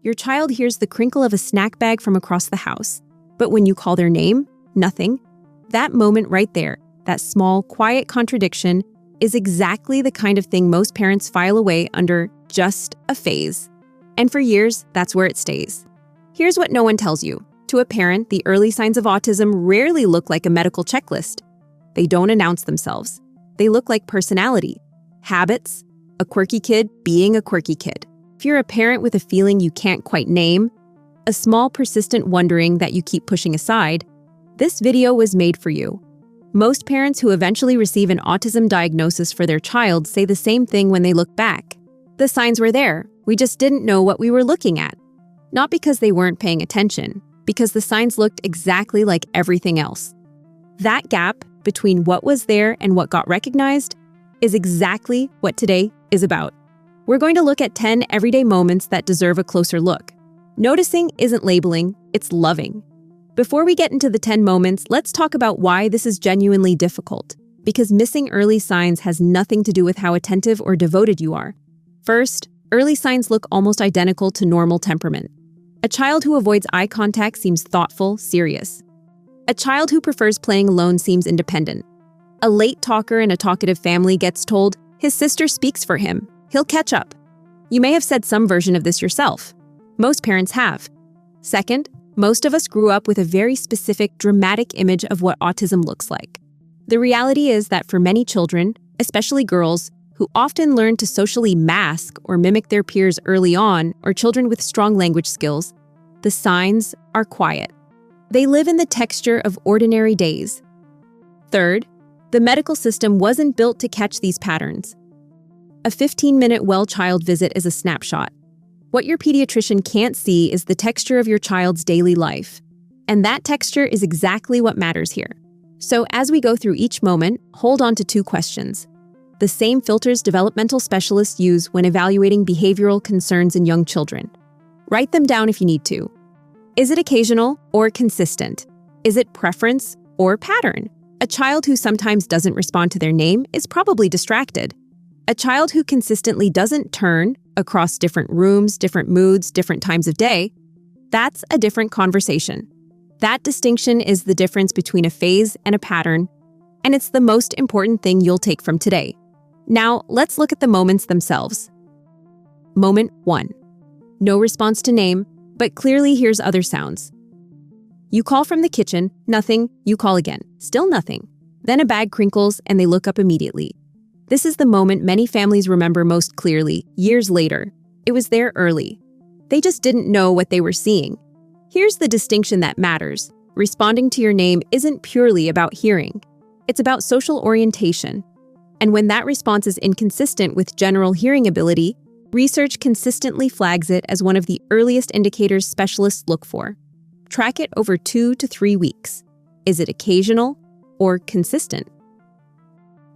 Your child hears the crinkle of a snack bag from across the house. But when you call their name, nothing. That moment right there, that small, quiet contradiction, is exactly the kind of thing most parents file away under just a phase. And for years, that's where it stays. Here's what no one tells you. To a parent, the early signs of autism rarely look like a medical checklist. They don't announce themselves. They look like personality, habits, a quirky kid being a quirky kid. If you're a parent with a feeling you can't quite name, a small persistent wondering that you keep pushing aside, this video was made for you. Most parents who eventually receive an autism diagnosis for their child say the same thing when they look back. The signs were there, we just didn't know what we were looking at. Not because they weren't paying attention, because the signs looked exactly like everything else. That gap between what was there and what got recognized is exactly what today is about. We're going to look at 10 everyday moments that deserve a closer look. Noticing isn't labeling, it's loving. Before we get into the 10 moments, let's talk about why this is genuinely difficult. Because missing early signs has nothing to do with how attentive or devoted you are. First, early signs look almost identical to normal temperament. A child who avoids eye contact seems thoughtful, serious. A child who prefers playing alone seems independent. A late talker in a talkative family gets told, his sister speaks for him, he'll catch up. You may have said some version of this yourself. Most parents have. Second, most of us grew up with a very specific, dramatic image of what autism looks like. The reality is that for many children, especially girls, who often learn to socially mask or mimic their peers early on, or children with strong language skills, the signs are quiet. They live in the texture of ordinary days. Third, the medical system wasn't built to catch these patterns. A 15-minute well-child visit is a snapshot. What your pediatrician can't see is the texture of your child's daily life. And that texture is exactly what matters here. So as we go through each moment, hold on to 2 questions. The same filters developmental specialists use when evaluating behavioral concerns in young children. Write them down if you need to. Is it occasional or consistent? Is it preference or pattern? A child who sometimes doesn't respond to their name is probably distracted. A child who consistently doesn't turn across different rooms, different moods, different times of day, that's a different conversation. That distinction is the difference between a phase and a pattern, and it's the most important thing you'll take from today. Now, let's look at the moments themselves. Moment 1. No response to name, but clearly hears other sounds. You call from the kitchen, nothing, you call again, still nothing. Then a bag crinkles and they look up immediately. This is the moment many families remember most clearly, years later. It was there early. They just didn't know what they were seeing. Here's the distinction that matters. Responding to your name isn't purely about hearing. It's about social orientation. And when that response is inconsistent with general hearing ability, research consistently flags it as one of the earliest indicators specialists look for. Track it over 2 to 3 weeks. Is it occasional or consistent?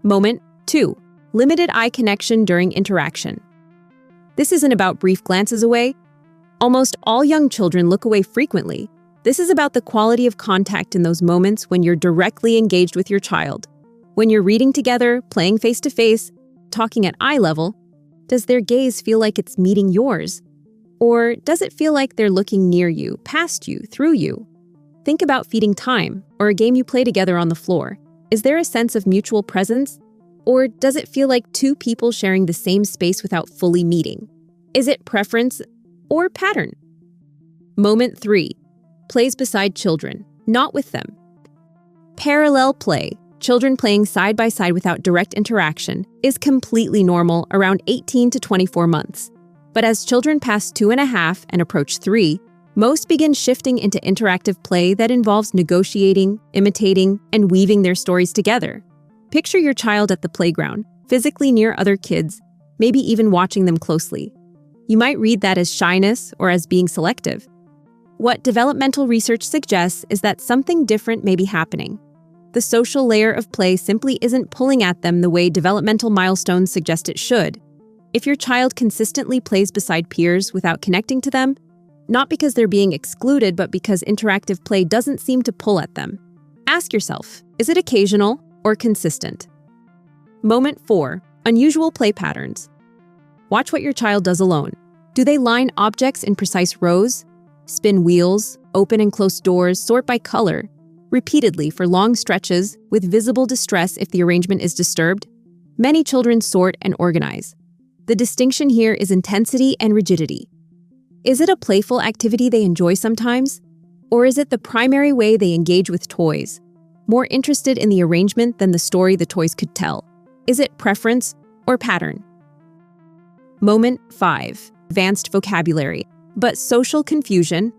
Moment 2. Limited eye connection during interaction. This isn't about brief glances away. Almost all young children look away frequently. This is about the quality of contact in those moments when you're directly engaged with your child. When you're reading together, playing face-to-face, talking at eye level, does their gaze feel like it's meeting yours? Or does it feel like they're looking near you, past you, through you? Think about feeding time or a game you play together on the floor. Is there a sense of mutual presence? Or does it feel like 2 people sharing the same space without fully meeting? Is it preference or pattern? Moment 3. Plays beside children, not with them. Parallel play, children playing side by side without direct interaction, is completely normal around 18 to 24 months. But as children pass 2.5 and approach 3, most begin shifting into interactive play that involves negotiating, imitating, and weaving their stories together. Picture your child at the playground, physically near other kids, maybe even watching them closely. You might read that as shyness or as being selective. What developmental research suggests is that something different may be happening. The social layer of play simply isn't pulling at them the way developmental milestones suggest it should. If your child consistently plays beside peers without connecting to them, not because they're being excluded, but because interactive play doesn't seem to pull at them, ask yourself, is it occasional or consistent? Moment 4. Unusual play patterns. Watch what your child does alone. Do they line objects in precise rows, spin wheels, open and close doors, sort by color, repeatedly for long stretches with visible distress if the arrangement is disturbed? Many children sort and organize. The distinction here is intensity and rigidity. Is it a playful activity they enjoy sometimes? Or is it the primary way they engage with toys? More interested in the arrangement than the story the toys could tell? Is it preference or pattern? Moment 5. Advanced vocabulary, but social confusion.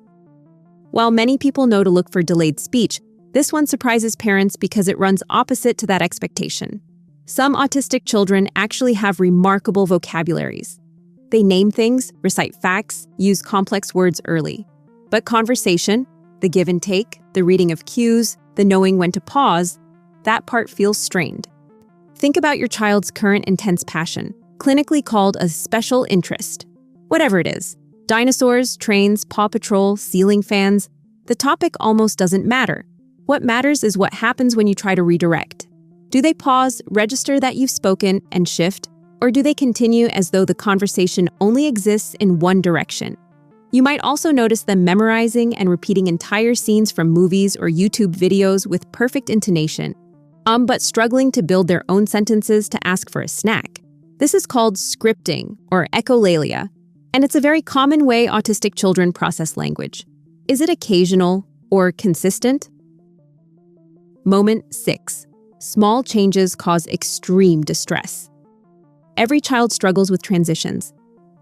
While many people know to look for delayed speech, this one surprises parents because it runs opposite to that expectation. Some autistic children actually have remarkable vocabularies. They name things, recite facts, use complex words early. But conversation, the give and take, the reading of cues, the knowing when to pause, that part feels strained. Think about your child's current intense passion, clinically called a special interest. Whatever it is, dinosaurs, trains, Paw Patrol, ceiling fans, the topic almost doesn't matter. What matters is what happens when you try to redirect. Do they pause, register that you've spoken, and shift? Or do they continue as though the conversation only exists in one direction? You might also notice them memorizing and repeating entire scenes from movies or YouTube videos with perfect intonation, but struggling to build their own sentences to ask for a snack. This is called scripting or echolalia, and it's a very common way autistic children process language. Is it occasional or consistent? Moment 6. Small changes cause extreme distress. Every child struggles with transitions.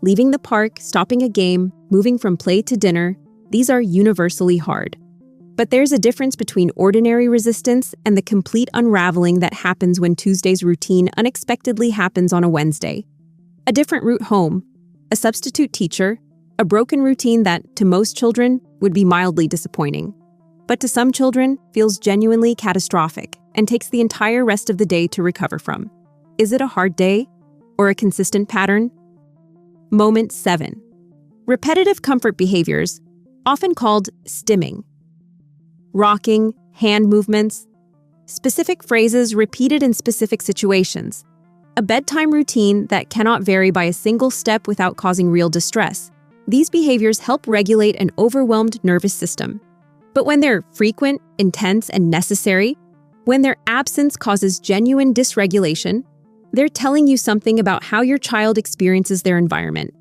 Leaving the park, stopping a game, moving from play to dinner, these are universally hard. But there's a difference between ordinary resistance and the complete unraveling that happens when Tuesday's routine unexpectedly happens on a Wednesday. A different route home, a substitute teacher, a broken routine that, to most children, would be mildly disappointing. But to some children, feels genuinely catastrophic and takes the entire rest of the day to recover from. Is it a hard day? Or a consistent pattern? Moment 7. Repetitive comfort behaviors, often called stimming. Rocking, hand movements, specific phrases repeated in specific situations. A bedtime routine that cannot vary by a single step without causing real distress. These behaviors help regulate an overwhelmed nervous system. But when they're frequent, intense, and necessary, when their absence causes genuine dysregulation, they're telling you something about how your child experiences their environment.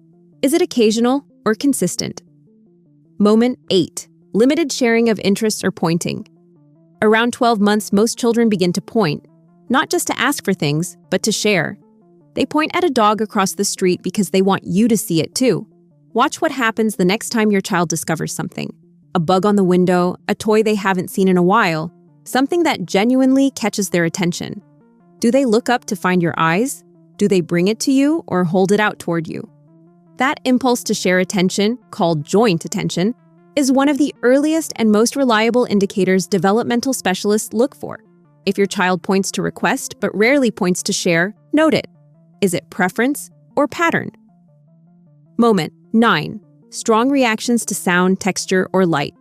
Is it occasional or consistent? Moment 8. Limited sharing of interests or pointing. Around 12 months, most children begin to point, not just to ask for things, but to share. They point at a dog across the street because they want you to see it too. Watch what happens the next time your child discovers something. A bug on the window, a toy they haven't seen in a while, something that genuinely catches their attention. Do they look up to find your eyes? Do they bring it to you or hold it out toward you? That impulse to share attention, called joint attention, is one of the earliest and most reliable indicators developmental specialists look for. If your child points to request but rarely points to share, note it. Is it preference or pattern? Moment 9. Strong reactions to sound, texture, or light.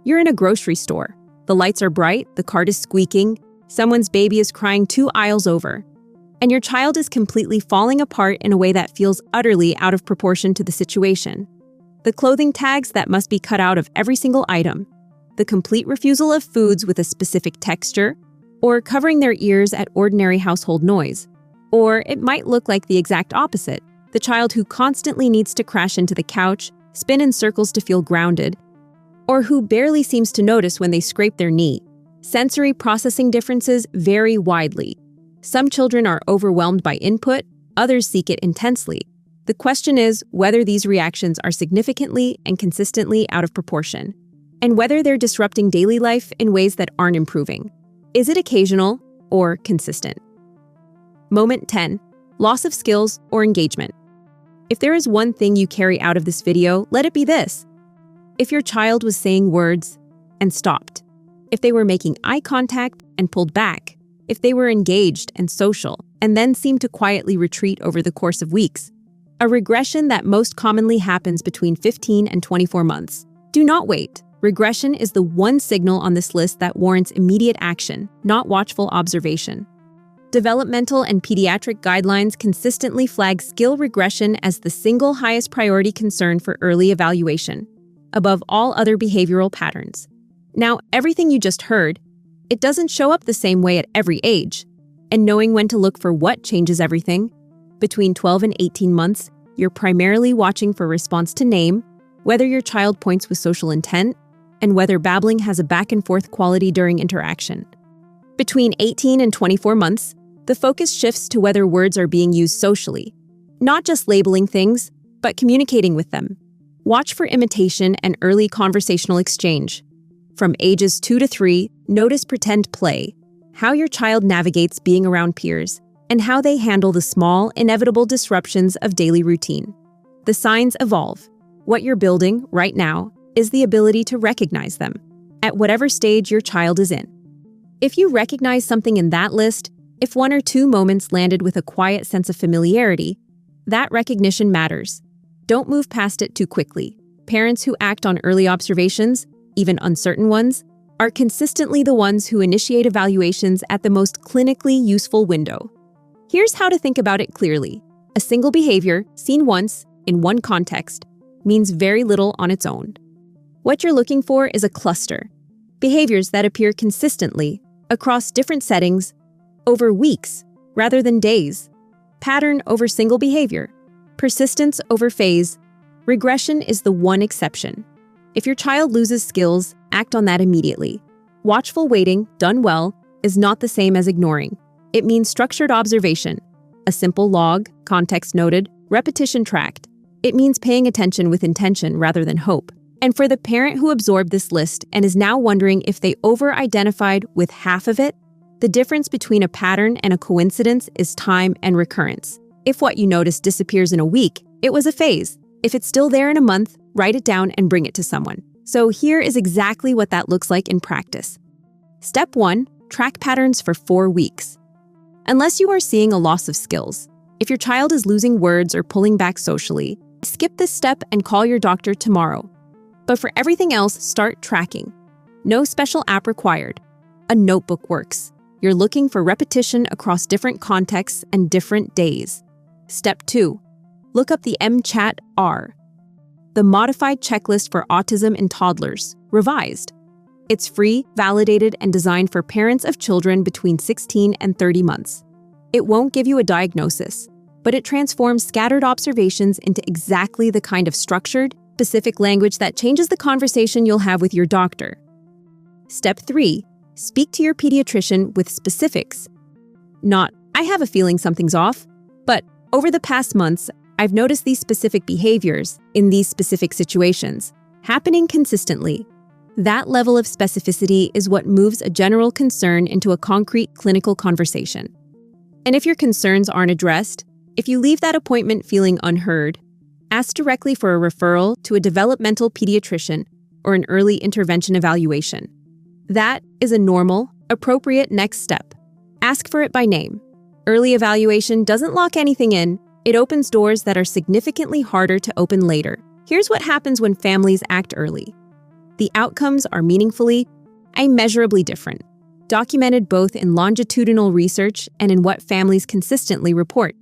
You're in a grocery store. The lights are bright, the cart is squeaking, someone's baby is crying 2 aisles over, and your child is completely falling apart in a way that feels utterly out of proportion to the situation. The clothing tags that must be cut out of every single item, the complete refusal of foods with a specific texture, or covering their ears at ordinary household noise. Or it might look like the exact opposite, the child who constantly needs to crash into the couch, spin in circles to feel grounded, or who barely seems to notice when they scrape their knee. Sensory processing differences vary widely. Some children are overwhelmed by input, others seek it intensely. The question is whether these reactions are significantly and consistently out of proportion, and whether they're disrupting daily life in ways that aren't improving. Is it occasional or consistent? Moment 10. Loss of skills or engagement. If there is one thing you carry out of this video, let it be this. If your child was saying words and stopped, if they were making eye contact and pulled back, if they were engaged and social, and then seemed to quietly retreat over the course of weeks, a regression that most commonly happens between 15 and 24 months. Do not wait. Regression is the one signal on this list that warrants immediate action, not watchful observation. Developmental and pediatric guidelines consistently flag skill regression as the single highest priority concern for early evaluation, above all other behavioral patterns. Now, everything you just heard, it doesn't show up the same way at every age, and knowing when to look for what changes everything. Between 12 and 18 months, you're primarily watching for response to name, whether your child points with social intent, and whether babbling has a back-and-forth quality during interaction. Between 18 and 24 months, the focus shifts to whether words are being used socially, not just labeling things, but communicating with them. Watch for imitation and early conversational exchange. From ages 2 to 3, notice pretend play, how your child navigates being around peers, and how they handle the small, inevitable disruptions of daily routine. The signs evolve. What you're building right now is the ability to recognize them, at whatever stage your child is in. If you recognize something in that list, if 1 or 2 moments landed with a quiet sense of familiarity, that recognition matters. Don't move past it too quickly. Parents who act on early observations, even uncertain ones, are consistently the ones who initiate evaluations at the most clinically useful window. Here's how to think about it clearly. A single behavior, seen once, in one context, means very little on its own. What you're looking for is a cluster. Behaviors that appear consistently, across different settings, over weeks, rather than days. Pattern over single behavior. Persistence over phase. Regression is the one exception. If your child loses skills, act on that immediately. Watchful waiting, done well, is not the same as ignoring. It means structured observation. A simple log, context noted, repetition tracked. It means paying attention with intention rather than hope. And for the parent who absorbed this list and is now wondering if they over-identified with half of it, the difference between a pattern and a coincidence is time and recurrence. If what you notice disappears in a week, it was a phase. If it's still there in a month, write it down and bring it to someone. So here is exactly what that looks like in practice. Step 1, track patterns for 4 weeks. Unless you are seeing a loss of skills, if your child is losing words or pulling back socially, skip this step and call your doctor tomorrow. But for everything else, start tracking. No special app required. A notebook works. You're looking for repetition across different contexts and different days. Step 2, look up the MCHAT-R, the modified checklist for autism in toddlers, revised. It's free, validated, and designed for parents of children between 16 and 30 months. It won't give you a diagnosis, but it transforms scattered observations into exactly the kind of structured, specific language that changes the conversation you'll have with your doctor. Step 3, speak to your pediatrician with specifics. Not, I have a feeling something's off, but over the past months, I've noticed these specific behaviors in these specific situations happening consistently. That level of specificity is what moves a general concern into a concrete clinical conversation. And if your concerns aren't addressed, if you leave that appointment feeling unheard, ask directly for a referral to a developmental pediatrician or an early intervention evaluation. That is a normal, appropriate next step. Ask for it by name. Early evaluation doesn't lock anything in. It opens doors that are significantly harder to open later. Here's what happens when families act early. The outcomes are meaningfully, immeasurably different, documented both in longitudinal research and in what families consistently report.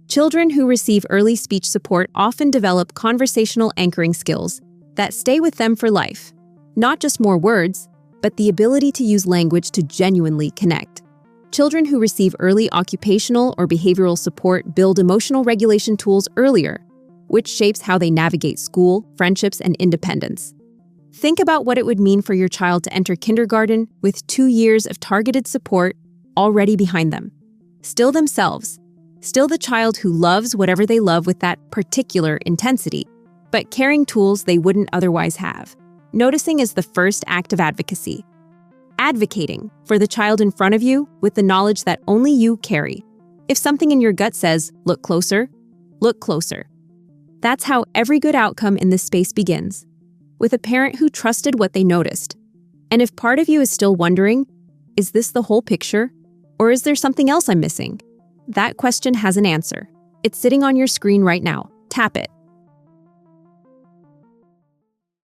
Children who receive early speech support often develop conversational anchoring skills that stay with them for life. Not just more words, but the ability to use language to genuinely connect. Children who receive early occupational or behavioral support build emotional regulation tools earlier, which shapes how they navigate school, friendships, and independence. Think about what it would mean for your child to enter kindergarten with 2 years of targeted support already behind them. Still themselves, still the child who loves whatever they love with that particular intensity, but carrying tools they wouldn't otherwise have. Noticing is the first act of advocacy. Advocating for the child in front of you with the knowledge that only you carry. If something in your gut says, look closer, look closer. That's how every good outcome in this space begins, with a parent who trusted what they noticed. And if part of you is still wondering, is this the whole picture? Or is there something else I'm missing? That question has an answer. It's sitting on your screen right now. Tap it.